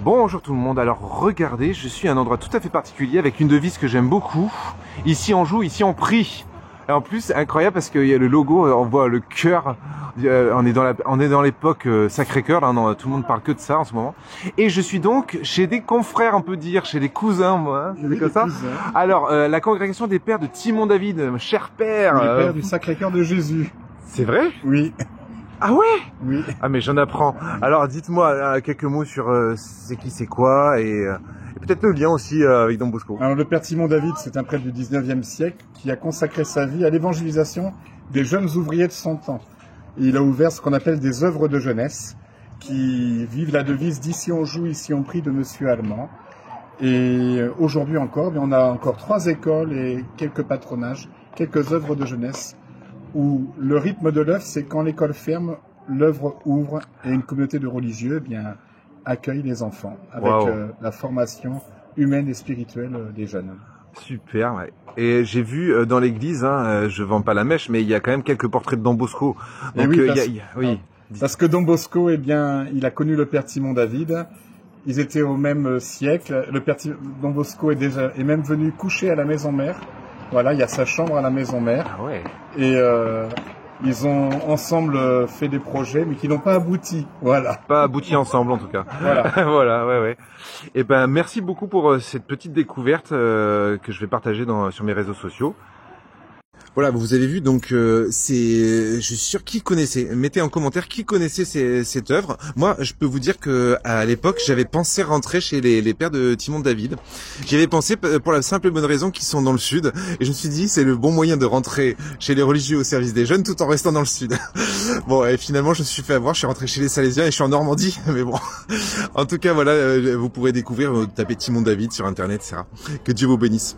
Bonjour tout le monde, alors regardez, je suis à un endroit tout à fait particulier avec une devise que j'aime beaucoup. Ici on joue, ici on prie. Et en plus, c'est incroyable parce qu'il y a le logo, on voit le cœur, on est dans l'époque Sacré-Cœur, là, non, tout le monde parle que de ça en ce moment. Et je suis donc chez des confrères, on peut dire, chez des cousins, moi, hein, c'est comme ça. Alors, la congrégation des pères de Timon David, cher père. Les pères du Sacré-Cœur de Jésus. C'est vrai? Oui. Ah ouais? Oui. Ah mais j'en apprends. Alors dites-moi quelques mots sur c'est qui, c'est quoi et peut-être le lien aussi avec Don Bosco. Alors le père Timon David, c'est un prêtre du 19e siècle qui a consacré sa vie à l'évangélisation des jeunes ouvriers de son temps. Et il a ouvert ce qu'on appelle des œuvres de jeunesse qui vivent la devise d'ici on joue, ici on prie de Monsieur Allemand. Et aujourd'hui encore, on a encore 3 écoles et quelques patronages, quelques œuvres de jeunesse où le rythme de l'œuvre, c'est quand l'école ferme, l'œuvre ouvre et une communauté de religieux accueille les enfants avec la formation humaine et spirituelle des jeunes. Super, ouais. Et j'ai vu dans l'église, hein, je vends pas la mèche, mais il y a quand même quelques portraits de Don Bosco. Donc, oui, parce que Don Bosco, eh bien, il a connu le père Timon David. Ils étaient au même siècle. Le père Don Bosco est même venu coucher à la maison mère. Voilà, il y a sa chambre à la maison mère. Ah ouais. Et ils ont ensemble fait des projets, mais qui n'ont pas abouti. Voilà. Pas abouti ensemble, en tout cas. Voilà. Voilà, ouais. Et ben, merci beaucoup pour cette petite découverte que je vais partager sur mes réseaux sociaux. Voilà, vous avez vu, donc je suis sûr qui connaissait. Mettez en commentaire qui connaissait cette œuvre. Moi, je peux vous dire que à l'époque, j'avais pensé rentrer chez les pères de Timon David. J'y avais pensé pour la simple et bonne raison qu'ils sont dans le sud. Et je me suis dit, c'est le bon moyen de rentrer chez les religieux au service des jeunes tout en restant dans le sud. Bon, et finalement, je me suis fait avoir. Je suis rentré chez les Salésiens et je suis en Normandie. Mais bon, en tout cas, voilà, vous pourrez découvrir, taper Timon David sur Internet, etc. Que Dieu vous bénisse.